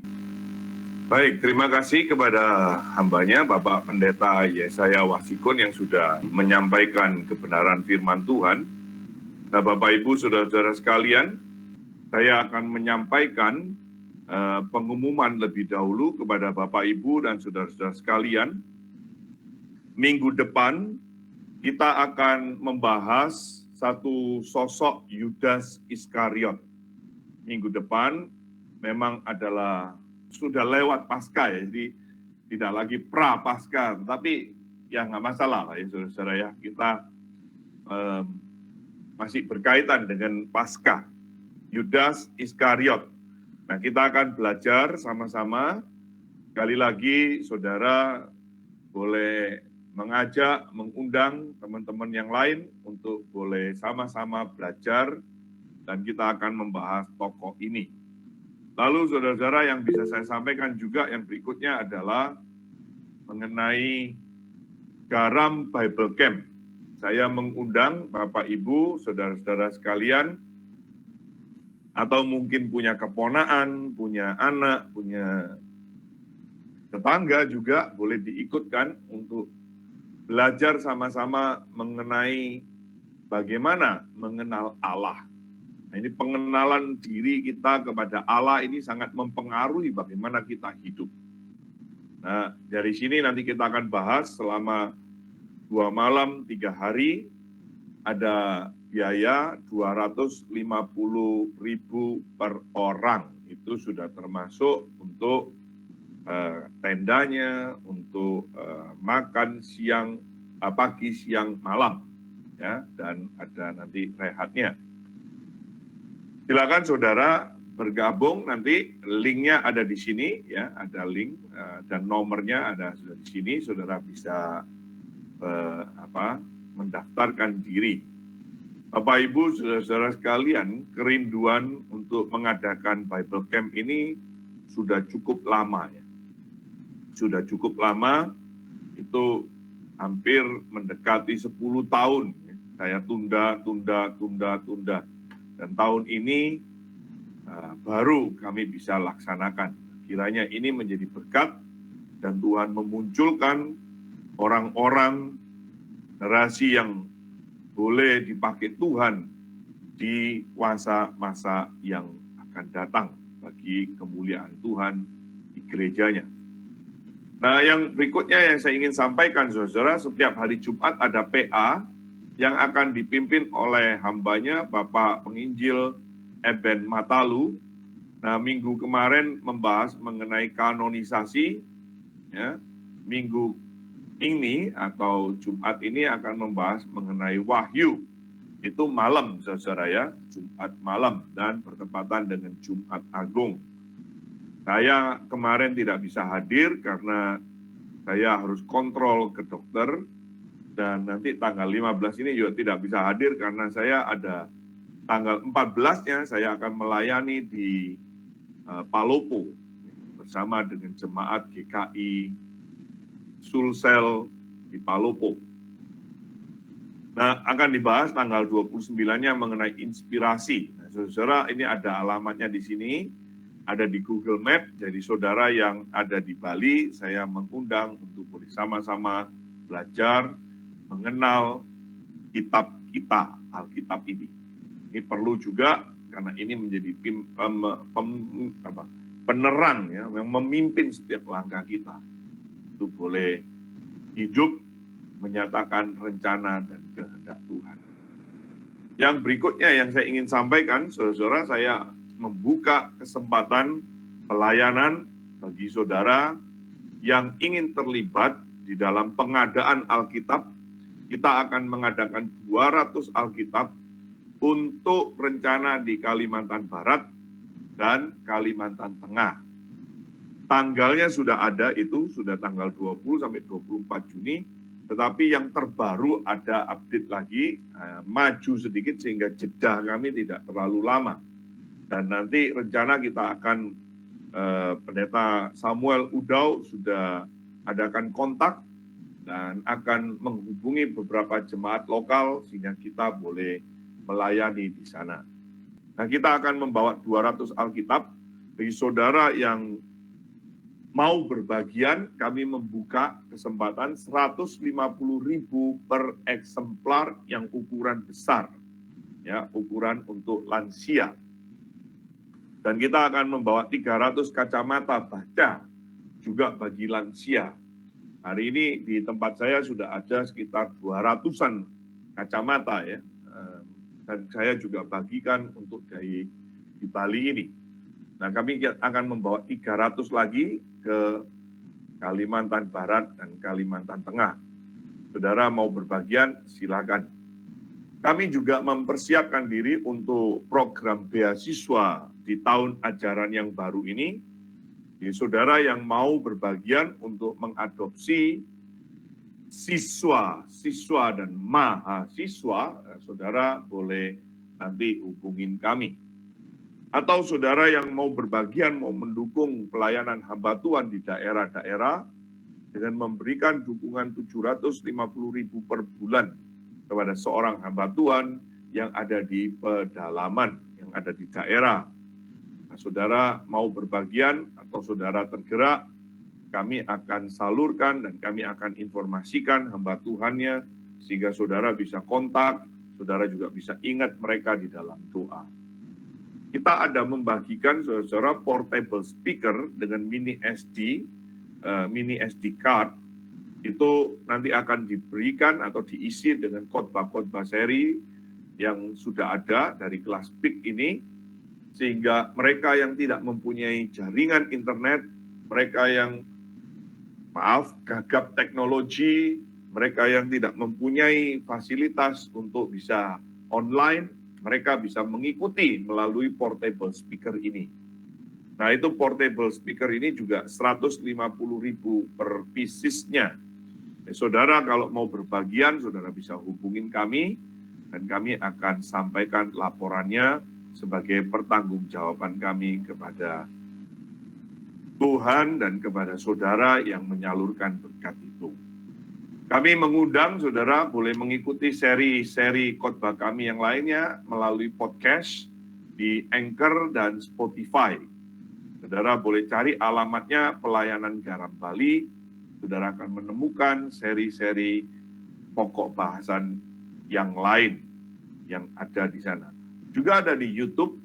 Baik, terima kasih kepada hambanya Bapak Pendeta Yesaya Wasikun yang sudah menyampaikan kebenaran firman Tuhan. Nah, Bapak Ibu Saudara-saudara sekalian, saya akan menyampaikan pengumuman lebih dahulu kepada Bapak Ibu dan saudara-saudara sekalian. Minggu depan kita akan membahas satu sosok Yudas Iskariot. Minggu depan memang adalah sudah lewat Paskah ya, jadi tidak lagi pra-Paskah, tapi ya nggak masalah lah ya saudara-saudara ya, kita masih berkaitan dengan Paskah. Yudas Iskariot. Nah, kita akan belajar sama-sama. Sekali lagi, saudara boleh mengajak, mengundang teman-teman yang lain untuk boleh sama-sama belajar, dan kita akan membahas tokoh ini. Lalu saudara-saudara yang bisa saya sampaikan juga yang berikutnya adalah mengenai Garam Bible Camp. Saya mengundang Bapak Ibu, saudara-saudara sekalian, atau mungkin punya keponaan, punya anak, punya tetangga juga boleh diikutkan untuk belajar sama-sama mengenai bagaimana mengenal Allah. Nah, ini pengenalan diri kita kepada Allah ini sangat mempengaruhi bagaimana kita hidup. Nah, dari sini nanti kita akan bahas selama 2 malam 3 hari. Ada biaya 250.000 per orang. Itu sudah termasuk untuk tendanya, untuk makan siang, pagi, siang, malam, ya, dan ada nanti rehatnya. Silakan saudara bergabung, nanti linknya ada di sini, ya, ada link dan nomornya ada sudah di sini. Saudara bisa mendaftarkan diri. Bapak Ibu, saudara-saudara sekalian, kerinduan untuk mengadakan Bible Camp ini sudah cukup lama, ya. Sudah cukup lama, itu hampir mendekati 10 tahun. Ya. Saya tunda. Dan tahun ini baru kami bisa laksanakan. Kiranya ini menjadi berkat dan Tuhan memunculkan orang-orang generasi yang boleh dipakai Tuhan di masa-masa yang akan datang bagi kemuliaan Tuhan di gerejanya. Nah, yang berikutnya yang saya ingin sampaikan, saudara, setiap hari Jumat ada PA yang akan dipimpin oleh hambanya Bapak Penginjil Eben Matalu. Nah, minggu kemarin membahas mengenai kanonisasi, ya. Minggu ini atau Jumat ini akan membahas mengenai Wahyu. Itu malam, saudara, ya, Jumat malam dan bertepatan dengan Jumat Agung. Saya kemarin tidak bisa hadir karena saya harus kontrol ke dokter, dan nanti tanggal 15 ini juga tidak bisa hadir karena saya ada tanggal 14-nya saya akan melayani di Palopo bersama dengan jemaat GKI Sulsel di Palopo. Nah, akan dibahas tanggal 29-nya mengenai inspirasi. Nah, saudara, ini ada alamatnya di sini, ada di Google Map. Jadi saudara yang ada di Bali, saya mengundang untuk bersama-sama belajar mengenal kitab kita, Alkitab ini. Ini perlu juga karena ini menjadi penerang, ya, yang memimpin setiap langkah kita. Itu boleh hidup menyatakan rencana dan kehendak Tuhan. Yang berikutnya yang saya ingin sampaikan, saudara-saudara, saya membuka kesempatan pelayanan bagi saudara yang ingin terlibat di dalam pengadaan Alkitab. Kita akan mengadakan 200 Alkitab untuk rencana di Kalimantan Barat dan Kalimantan Tengah. Tanggalnya sudah ada, itu sudah tanggal 20 sampai 24 Juni, tetapi yang terbaru ada update lagi, maju sedikit sehingga jeda kami tidak terlalu lama. Dan nanti rencana kita akan, Pendeta Samuel Udau sudah adakan kontak dan akan menghubungi beberapa jemaat lokal sehingga kita boleh melayani di sana. Nah, kita akan membawa 200 Alkitab. Bagi saudara yang mau berbagian, kami membuka kesempatan 150.000 per eksemplar yang ukuran besar, ya, ukuran untuk lansia. Dan kita akan membawa 300 kacamata baca juga bagi lansia. Hari ini di tempat saya sudah ada sekitar 200-an kacamata, ya. Dan saya juga bagikan untuk di Bali ini. Nah, kami akan membawa 300 lagi ke Kalimantan Barat dan Kalimantan Tengah. Saudara mau berbagian, silakan. Kami juga mempersiapkan diri untuk program beasiswa di tahun ajaran yang baru ini. Jadi, saudara yang mau berbagian untuk mengadopsi siswa dan mahasiswa, saudara boleh nanti hubungin kami. Atau saudara yang mau berbagian, mau mendukung pelayanan hamba Tuhan di daerah-daerah dengan memberikan dukungan 750.000 per bulan kepada seorang hamba Tuhan yang ada di pedalaman, yang ada di daerah. Nah, saudara mau berbagian atau saudara tergerak, kami akan salurkan dan kami akan informasikan hamba Tuhannya sehingga saudara bisa kontak, saudara juga bisa ingat mereka di dalam doa. Kita ada membagikan saudara portable speaker dengan mini SD card, itu nanti akan diberikan atau diisi dengan khotbah-khotbah seri yang sudah ada dari kelas PIK ini, sehingga mereka yang tidak mempunyai jaringan internet, mereka yang gagap teknologi, mereka yang tidak mempunyai fasilitas untuk bisa online, mereka bisa mengikuti melalui portable speaker ini. Nah, itu portable speaker ini juga 150.000 per piecesnya. Saudara kalau mau berbagian, saudara bisa hubungin kami, dan kami akan sampaikan laporannya sebagai pertanggungjawaban kami kepada Tuhan dan kepada saudara yang menyalurkan berkat itu. Kami mengundang saudara boleh mengikuti seri-seri khotbah kami yang lainnya melalui podcast di Anchor dan Spotify. Saudara boleh cari alamatnya Pelayanan Garam Bali. Saudara akan menemukan seri-seri pokok bahasan yang lain yang ada di sana. Juga ada di YouTube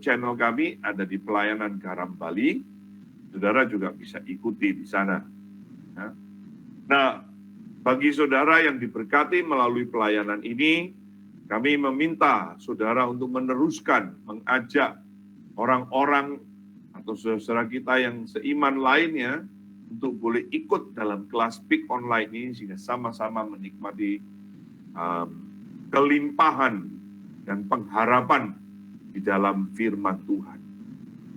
channel kami ada di Pelayanan Garam Bali. Saudara juga bisa ikuti di sana. Nah, bagi saudara yang diberkati melalui pelayanan ini, kami meminta saudara untuk meneruskan, mengajak orang-orang atau saudara kita yang seiman lainnya untuk boleh ikut dalam kelas PIK online ini sehingga sama-sama menikmati kelimpahan dan pengharapan di dalam firman Tuhan.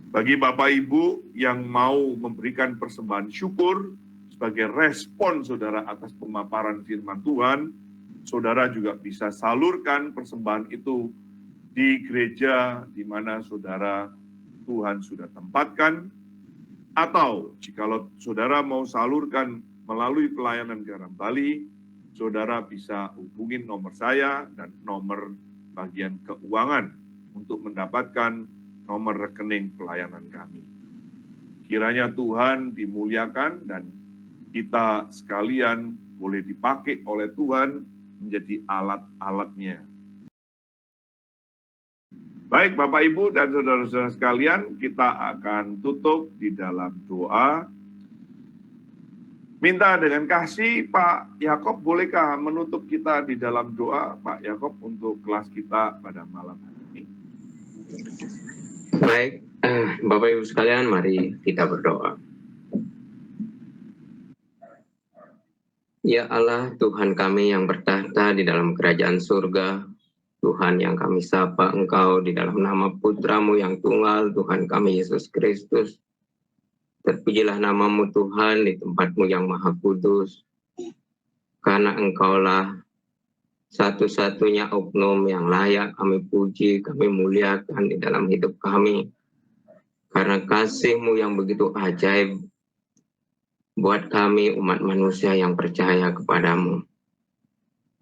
Bagi Bapak Ibu yang mau memberikan persembahan syukur sebagai respon saudara atas pemaparan firman Tuhan, saudara juga bisa salurkan persembahan itu di gereja di mana saudara Tuhan sudah tempatkan, atau jikalau saudara mau salurkan melalui Pelayanan Garam Bali, saudara bisa hubungin nomor saya dan nomor bagian keuangan untuk mendapatkan nomor rekening pelayanan kami. Kiranya Tuhan dimuliakan dan kita sekalian boleh dipakai oleh Tuhan menjadi alat-alatnya. Baik Bapak Ibu dan saudara-saudara sekalian, kita akan tutup di dalam doa. Minta dengan kasih Pak Yakob, bolehkah menutup kita di dalam doa Pak Yakob untuk kelas kita pada malam hari ini? Baik, Bapak Ibu sekalian, mari kita berdoa. Ya Allah, Tuhan kami yang bertahta di dalam kerajaan surga, Tuhan yang kami sapa Engkau di dalam nama Putra-Mu yang tunggal, Tuhan kami Yesus Kristus. Terpujilah nama-Mu Tuhan di tempat-Mu yang maha kudus, karena Engkaulah satu-satunya oknum yang layak kami puji, kami muliakan di dalam hidup kami. Karena kasih-Mu yang begitu ajaib buat kami umat manusia yang percaya kepadamu.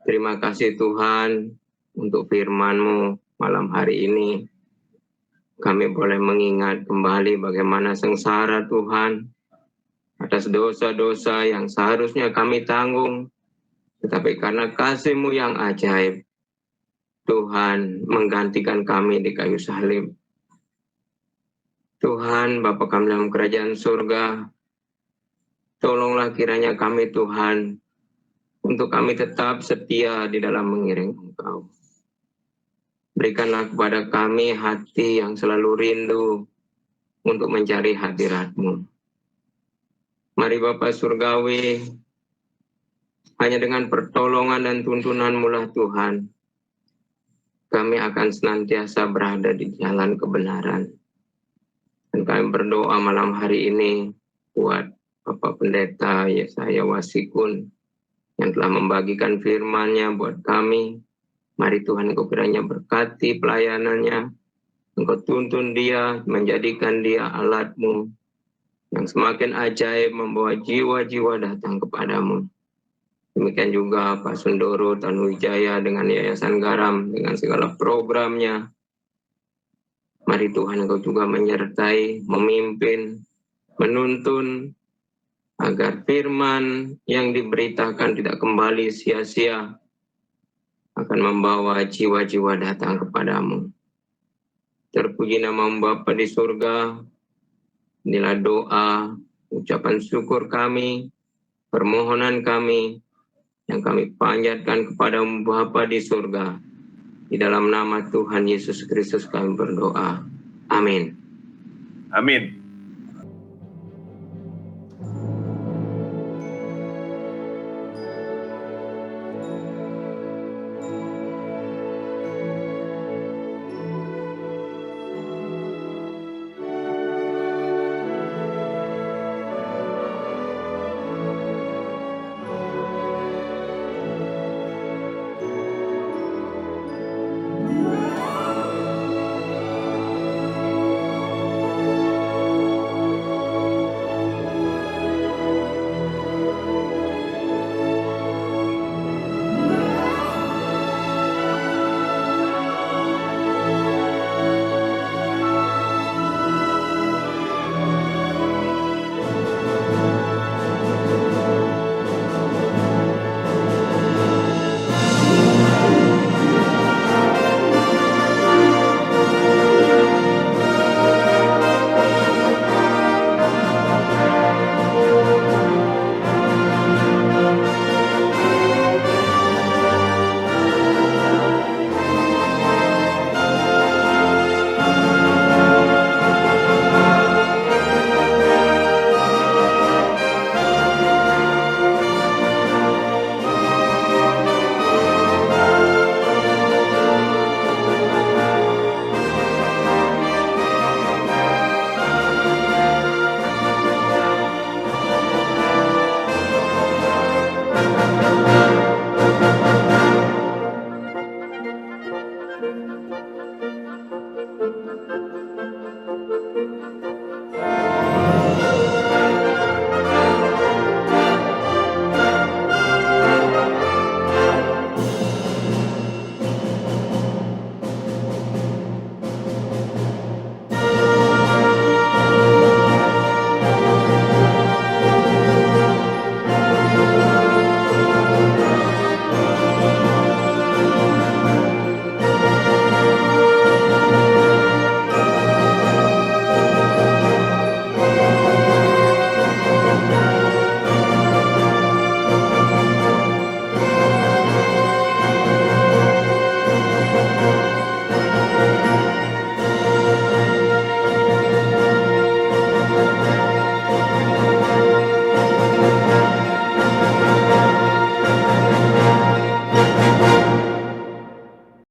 Terima kasih Tuhan untuk firman-Mu malam hari ini. Kami boleh mengingat kembali bagaimana sengsara Tuhan atas dosa-dosa yang seharusnya kami tanggung. Tetapi karena kasih-Mu yang ajaib, Tuhan menggantikan kami di kayu salib. Tuhan, Bapa kami dalam kerajaan surga, tolonglah kiranya kami Tuhan, untuk kami tetap setia di dalam mengiring Engkau. Berikanlah kepada kami hati yang selalu rindu untuk mencari hadirat-Mu. Mari Bapa Surgawi, hanya dengan pertolongan dan tuntunan-Mu lah Tuhan, kami akan senantiasa berada di jalan kebenaran. Dan kami berdoa malam hari ini buat Bapak Pendeta Yesaya Wasikun yang telah membagikan firman-Nya buat kami. Mari Tuhan Engkau kiranya berkati pelayanannya, Engkau tuntun dia, menjadikan dia alat-Mu yang semakin ajaib membawa jiwa-jiwa datang kepadamu. Demikian juga Pak Sundoro Tanuwijaya dengan Yayasan Garam, dengan segala programnya. Mari Tuhan Engkau juga menyertai, memimpin, menuntun, agar firman yang diberitakan tidak kembali sia-sia, akan membawa jiwa-jiwa datang kepadamu. Terpuji nama-Mu Bapa di surga. Inilah doa, ucapan syukur kami, permohonan kami, yang kami panjatkan kepada-Mu Bapa di surga. Di dalam nama Tuhan Yesus Kristus kami berdoa. Amin. Amin.